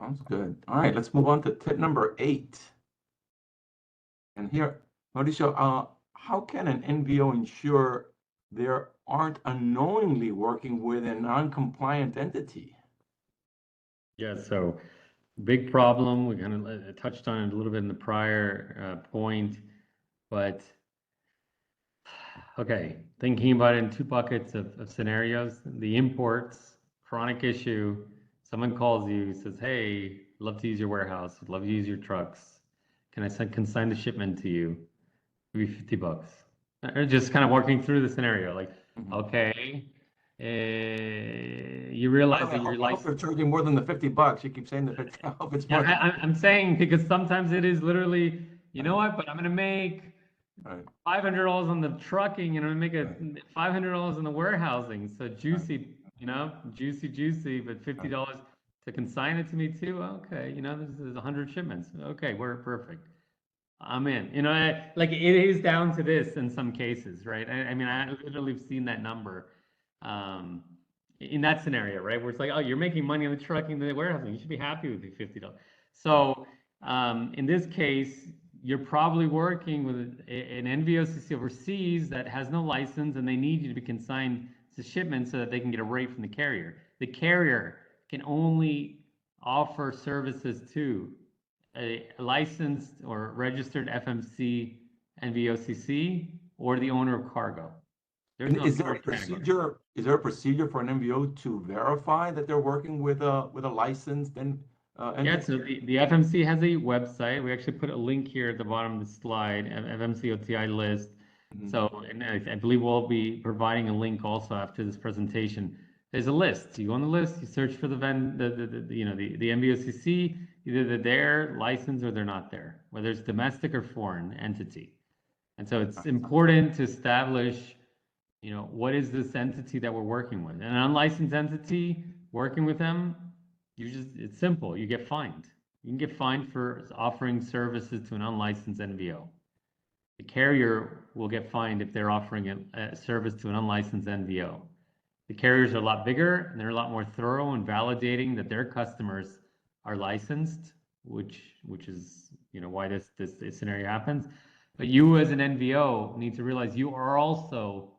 Sounds good. All right, let's move on to tip number 8. And here, Mauricio, how can an NVO ensure they aren't unknowingly working with a non-compliant entity? Yeah, so big problem. We kind of touched on it a little bit in the prior point, but okay, thinking about it in 2 buckets of scenarios. The imports, chronic issue, someone calls you, says, hey, love to use your warehouse, love to use your trucks. Can I consign the shipment to you? Maybe $50. Just kind of working through the scenario, like, okay, you realize that your I hope they're charging more than the $50. You keep saying the 50. I hope it's more. Yeah, I'm saying because sometimes it is literally, you know what, but I'm gonna make $500 on the trucking and I'm gonna make a $500 on the warehousing. So juicy, you know, juicy, but $50 to consign it to me too. Okay, you know, this is 100 shipments. Okay, we're perfect. I'm in. You know, like it is down to this in some cases, right? I mean, I literally have seen that number in that scenario, right? Where it's like, oh, you're making money on the trucking, the warehousing. You should be happy with the $50. So in this case, you're probably working with an NVOCC overseas that has no license, and they need you to be consigned to shipment so that they can get a rate from the carrier. The carrier can only offer services to a licensed or registered FMC NVOCC or the owner of cargo. There's no Is there a procedure? Is there a procedure for an NVO to verify that they're working with a licensed entity? Yeah, so the FMC has a website. We actually put a link here at the bottom of the slide, FMC OTI list. So, and I believe we'll be providing a link also after this presentation. There's a list. You go on the list, you search for the NVOCC, either they're there, licensed, or they're not there, whether it's domestic or foreign entity. And so it's important to establish, you know, what is this entity that we're working with? An unlicensed entity, working with them, it's simple, you get fined. You can get fined for offering services to an unlicensed NVO. The carrier will get fined if they're offering a service to an unlicensed NVO. The carriers are a lot bigger and they're a lot more thorough in validating that their customers are licensed, which is, you know, why this scenario happens. But you as an NVO need to realize you are also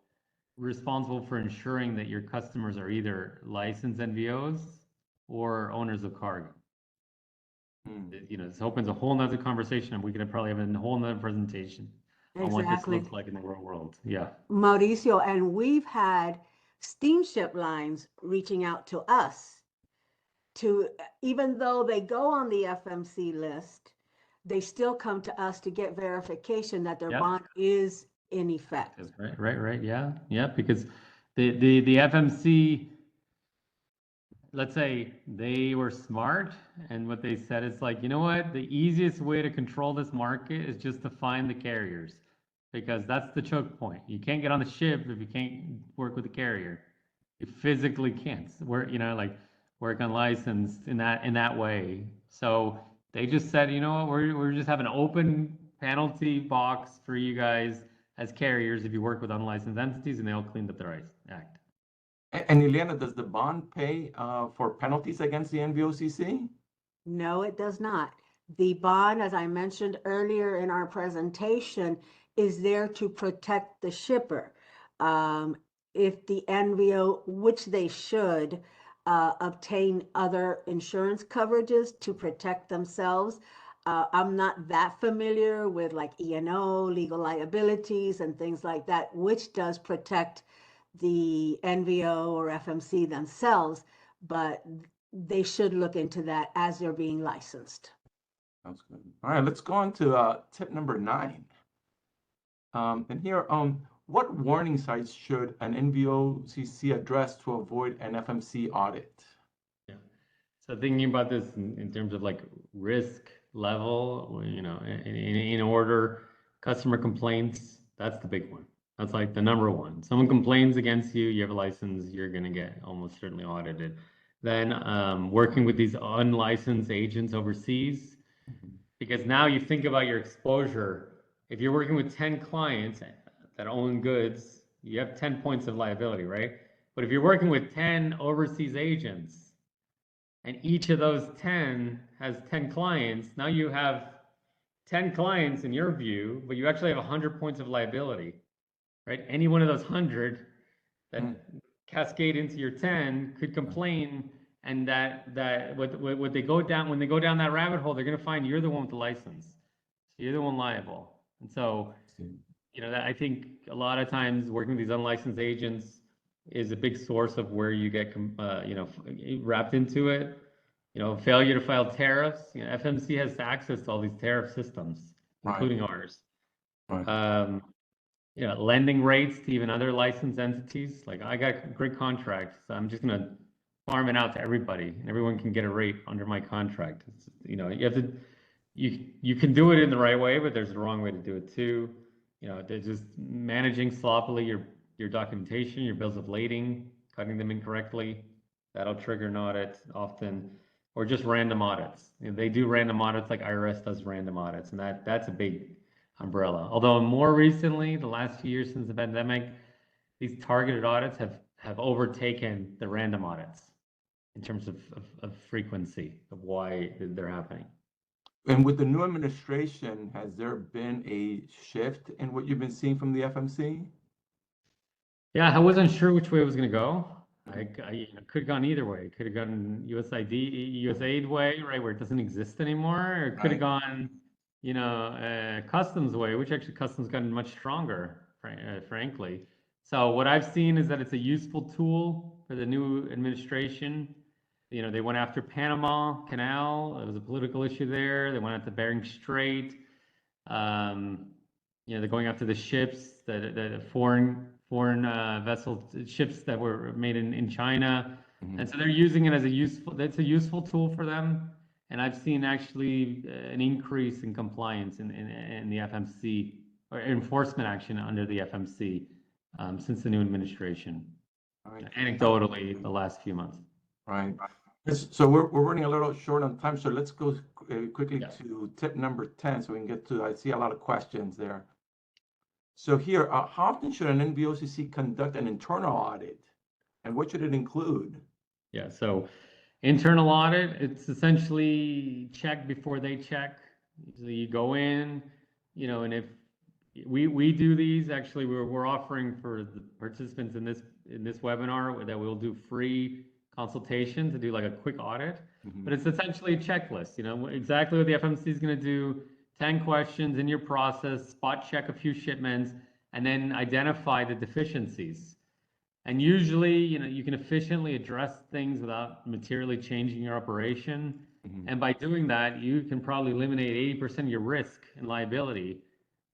responsible for ensuring that your customers are either licensed NVOs or owners of cargo. You know, this opens a whole nother conversation, and we could probably have a whole nother presentation on what this Exactly. looks like in the real world. Yeah. Mauricio, and we've had steamship lines reaching out to us to, even though they go on the FMC list, they still come to us to get verification that their Yep. bond is in effect. Right. Yeah. Because the FMC, let's say they were smart, and what they said is like, you know what, the easiest way to control this market is just to find the carriers, because that's the choke point. You can't get on the ship if you can't work with the carrier. You physically can't work, you know, like work unlicensed in that way. So they just said, you know what, we're just have an open penalty box for you guys as carriers if you work with unlicensed entities, and they all cleaned up their act. And Ileana, does the bond pay for penalties against the NVOCC? No, it does not. The bond, as I mentioned earlier in our presentation, is there to protect the shipper. If the NVO, which they should, obtain other insurance coverages to protect themselves. I'm not that familiar with like E&O, legal liabilities, and things like that, which does protect the NVO or FMC themselves, but they should look into that as they're being licensed. Sounds good. All right, let's go on to tip number 9. And here, what warning signs should an NVOCC address to avoid an FMC audit? Yeah. So thinking about this in terms of like risk level, you know, in order, customer complaints, that's the big one. That's like the number one. Someone complains against you, you have a license, you're going to get almost certainly audited. Then working with these unlicensed agents overseas, because now you think about your exposure. If you're working with 10 clients that own goods, you have 10 points of liability, right? But if you're working with 10 overseas agents, and each of those 10 has 10 clients, now you have 10 clients in your view, but you actually have 100 points of liability. Right? Any one of those 100 that cascade into your 10 could complain, and that what they go down, when they go down that rabbit hole, they're going to find you're the one with the license. So you're the one liable. And so, you know, I think a lot of times working with these unlicensed agents is a big source of where you get, you know, wrapped into it. You know, failure to file tariffs. You know, FMC has access to all these tariff systems, including ours. Right. You know, lending rates to even other licensed entities. Like I got great contracts, so I'm just gonna farm it out to everybody, and everyone can get a rate under my contract. It's, you know, you have to, you can do it in the right way, but there's a wrong way to do it too. You know, they're just managing sloppily your documentation, your bills of lading, cutting them incorrectly. That'll trigger an audit often, or just random audits. You know, they do random audits like IRS does random audits, and that's a big umbrella. Although more recently, the last few years since the pandemic, these targeted audits have overtaken the random audits in terms of frequency of why they're happening. And with the new administration, has there been a shift in what you've been seeing from the FMC? Yeah, I wasn't sure which way it was going to go. I you know, could have gone either way. It could have gone USAID way, right, where it doesn't exist anymore, or it could have gone, you know, customs way, which actually customs gotten much stronger, frankly. So what I've seen is that it's a useful tool for the new administration. You know, they went after Panama Canal. It was a political issue there. They went after Bering Strait. You know, they're going after the ships, the foreign vessel ships that were made in China. And so they're using it as that's a useful tool for them. And I've seen actually an increase in compliance in the FMC, or enforcement action under the FMC since the new administration. Anecdotally, the last few months. Right. So we're running a little short on time, so let's go quickly to tip number 10 so we can get to, I see a lot of questions there. So here, how often should an NVOCC conduct an internal audit, and what should it include? Yeah, so internal audit, it's essentially check before they check. So you go in, you know, and if we do these. Actually, we're offering for the participants in this webinar that we'll do free consultation to do like a quick audit. But it's essentially a checklist, exactly what the FMC is going to do, 10 questions in your process, spot check a few shipments, and then identify the deficiencies. And usually, you can efficiently address things without materially changing your operation. And by doing that, you can probably eliminate 80% of your risk and liability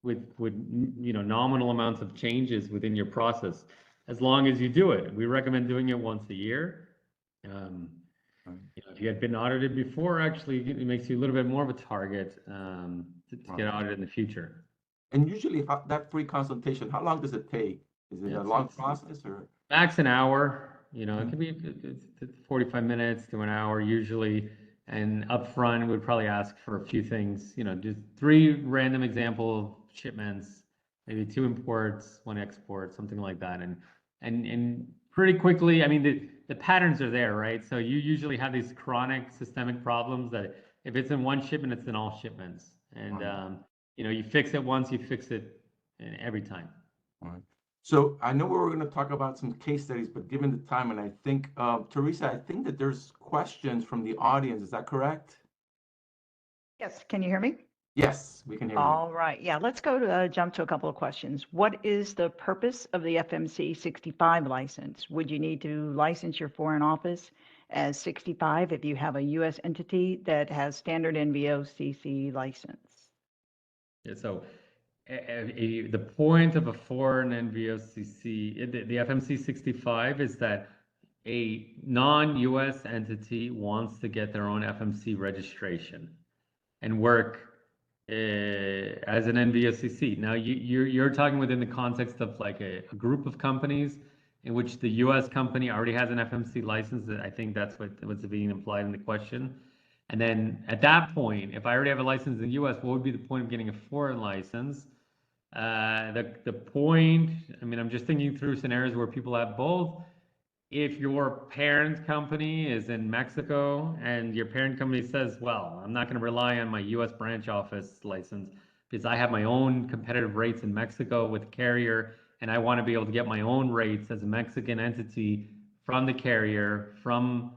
with nominal amounts of changes within your process, as long as you do it. We recommend doing it once a year. If you had been audited before, actually, it makes you a little bit more of a target to get audited in the future. And usually, that free consultation, how long does it take? Is it a long process or? Max an hour. It can be 45 minutes to an hour usually. And upfront, we'd probably ask for a few things. Just 3 random example shipments, maybe 2 imports, 1 export, something like that. And pretty quickly, I mean, the patterns are there, right? So you usually have these chronic systemic problems that if it's in one shipment, it's in all shipments. And you fix it once, you fix it every time. All right. So I know we were going to talk about some case studies, but given the time, and I think, Teresa, I think that there's questions from the audience. Is that correct? Yes, can you hear me? Yes, we can hear you. All right. Yeah, let's go to jump to a couple of questions. What is the purpose of the FMC 65 license? Would you need to license your foreign office as 65 if you have a U.S. entity that has standard NVOCC license? Yeah, so the point of a foreign NVOCC, the FMC 65, is that a non-US entity wants to get their own FMC registration and work as an NVOCC. Now, you're talking within the context of like a group of companies in which the US company already has an FMC license. I think that's what's being implied in the question. And then at that point, if I already have a license in the US, what would be the point of getting a foreign license? The point, I mean, I'm just thinking through scenarios where people have both. If your parent company is in Mexico and your parent company says, well, I'm not going to rely on my US branch office license because I have my own competitive rates in Mexico with the carrier, and I want to be able to get my own rates as a Mexican entity from the carrier, from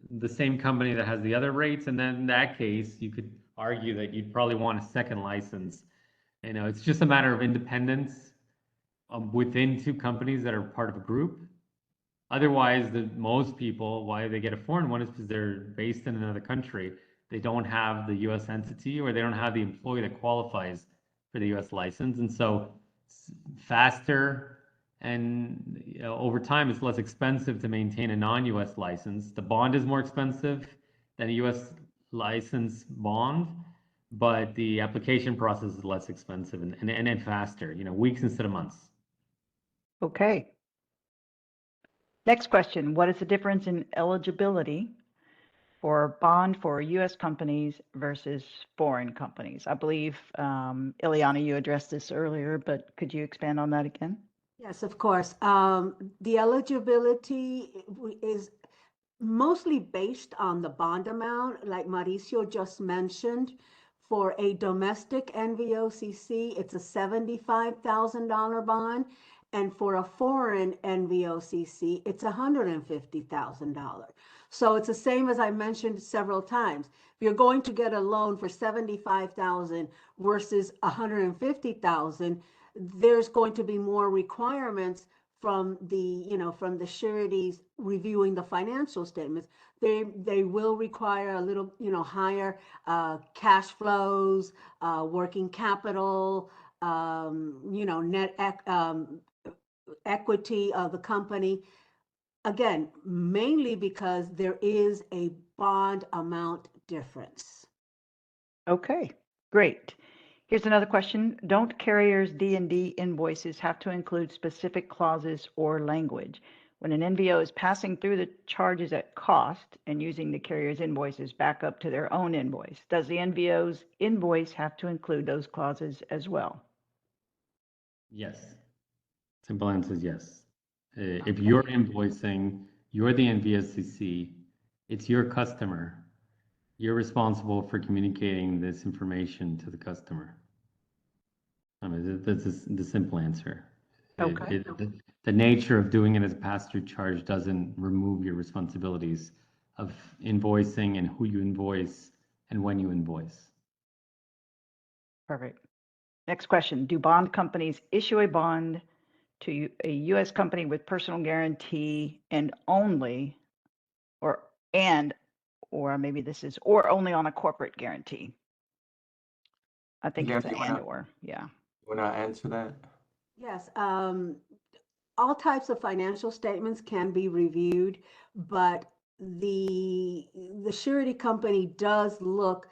the same company that has the other rates. And then in that case, you could argue that you'd probably want a second license. It's just a matter of independence within 2 companies that are part of a group. Otherwise, most people, why they get a foreign one is because they're based in another country. They don't have the U.S. entity, or they don't have the employee that qualifies for the U.S. license. And so faster and over time, it's less expensive to maintain a non-U.S. license. The bond is more expensive than a U.S. license bond, but the application process is less expensive and faster, weeks instead of months. Okay. Next question. What is the difference in eligibility for bond for U.S. companies versus foreign companies? I believe, Ileana, you addressed this earlier, but could you expand on that again? Yes, of course. The eligibility is mostly based on the bond amount, like Mauricio just mentioned. For a domestic NVOCC, it's a $75,000 bond. And for a foreign NVOCC, it's $150,000. So it's the same as I mentioned several times. If you're going to get a loan for $75,000 versus $150,000, there's going to be more requirements from the sureties reviewing the financial statements. They will require a little, higher cash flows, working capital, net equity of the company. Again, mainly because there is a bond amount difference. Okay, great. Here's another question. Don't carriers' D&D invoices have to include specific clauses or language? When an NVO is passing through the charges at cost and using the carrier's invoices back up to their own invoice, does the NVO's invoice have to include those clauses as well? Yes. Simple answer is yes. If you're invoicing, you're the NVOCC, it's your customer. You're responsible for communicating this information to the customer. I mean, That's the simple answer. Okay. The nature of doing it as a pass-through charge doesn't remove your responsibilities of invoicing and who you invoice and when you invoice. Perfect. Next question. Do bond companies issue a bond to a U.S. company with personal guarantee and only, or maybe this is, or only on a corporate guarantee? I think Yes, it's an and or, yeah. you wanna answer that? Yes, all types of financial statements can be reviewed, but the surety company does look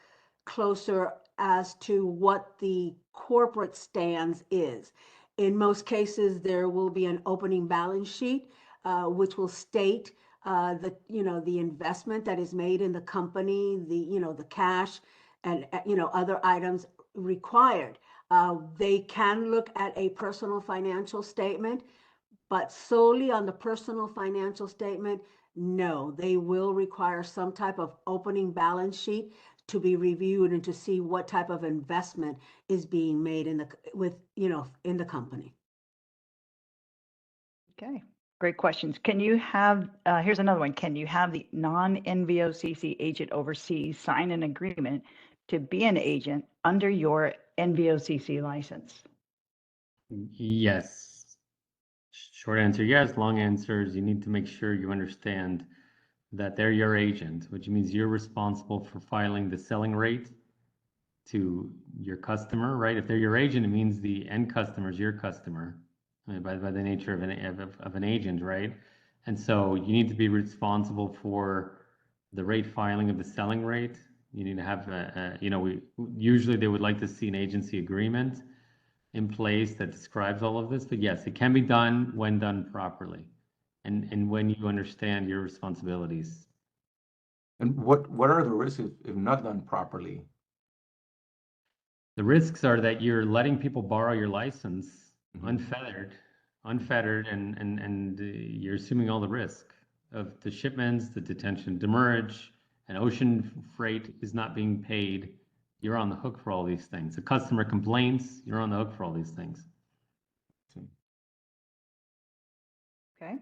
closer as to what the corporate stance is. In most cases, there will be an opening balance sheet, which will state the investment that is made in the company, the cash and other items required. They can look at a personal financial statement, but solely on the personal financial statement, no, they will require some type of opening balance sheet to be reviewed and to see what type of investment is being made in the company. Okay. Great questions. Can you have, here's another one. Can you have the non-NVOCC agent overseas sign an agreement to be an agent under your NVOCC license? Yes. Short answer, yes. Long answer is you need to make sure you understand that they're your agent, which means you're responsible for filing the selling rate to your customer, right? If they're your agent, it means the end customer is your customer, by the nature of an agent, right? And so you need to be responsible for the rate filing of the selling rate. You need to have usually they would like to see an agency agreement in place that describes all of this. But yes, it can be done when done properly, and when you understand your responsibilities. And what are the risks if not done properly? The risks are that you're letting people borrow your license Mhm. unfettered, and you're assuming all the risk of the shipments, the detention, demurrage, and ocean freight is not being paid. You're on the hook for all these things. The customer complains, you're on the hook for all these things. Okay.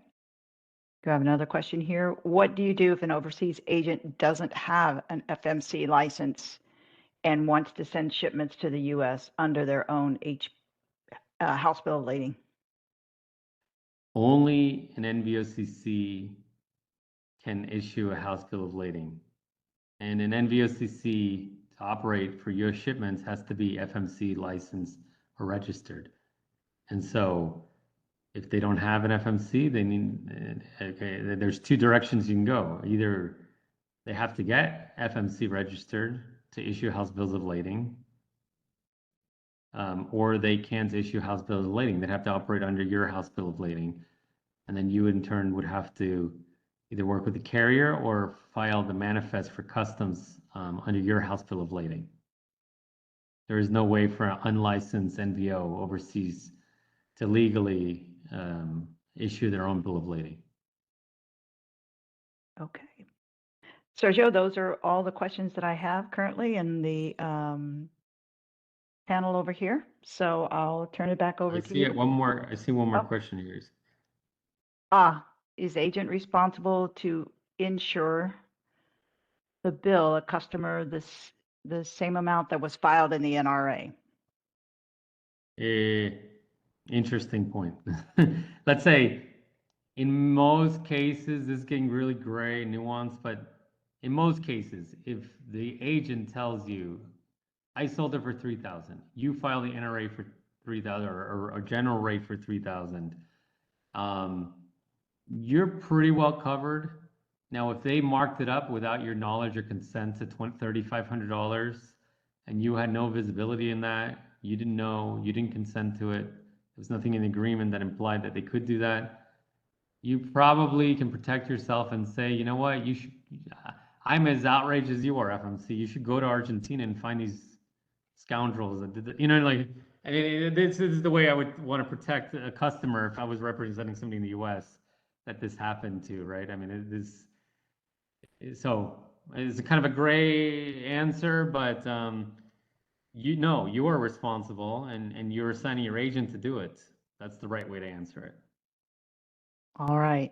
Do I have another question here? What do you do if an overseas agent doesn't have an FMC license and wants to send shipments to the U.S. under their own house bill of lading? Only an NVOCC can issue a house bill of lading. And an NVOCC to operate for US shipments has to be FMC licensed or registered. And so if they don't have an FMC, they need, there's two directions you can go. Either they have to get FMC registered to issue house bills of lading, or they can't issue house bills of lading. They'd have to operate under your house bill of lading. And then you in turn would have to either work with the carrier or file the manifest for customs under your house bill of lading. There is no way for an unlicensed NVO overseas to legally issue their own bill of lading. Okay. Sergio, those are all the questions that I have currently in the panel over here. So I'll turn it back over I to see you. it. I see one more Oh. question here. Is agent responsible to insure the bill a customer the same amount that was filed in the NRA? Interesting point. Let's say in most cases, this is getting really gray, nuanced, but in most cases, if the agent tells you, I sold it for 3,000, you file the NRA for 3,000 or a general rate for 3,000, you're pretty well covered. Now, if they marked it up without your knowledge or consent to $3,500 and you had no visibility in that, you didn't know, you didn't consent to it, there was nothing in the agreement that implied that they could do that, you probably can protect yourself and say, you know what, I'm as outraged as you are, FMC. You should go to Argentina and find these scoundrels that did that. Like, I mean, this is the way I would want to protect a customer if I was representing somebody in the US that this happened to, right? I mean, so it's kind of a gray answer, but you are responsible and you're assigning your agent to do it. That's the right way to answer it. All right.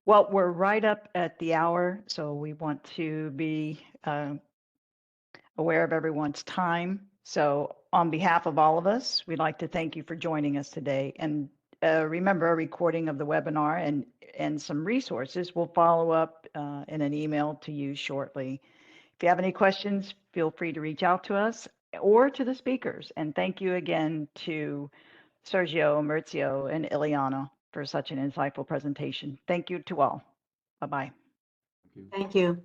Well, we're right up at the hour, so we want to be aware of everyone's time. So on behalf of all of us, we'd like to thank you for joining us today. And remember, a recording of the webinar and some resources will follow up in an email to you shortly. If you have any questions, feel free to reach out to us or to the speakers. And thank you again to Sergio, Maurizio, and Ileana for such an insightful presentation. Thank you to all. Bye-bye. Thank you. Thank you.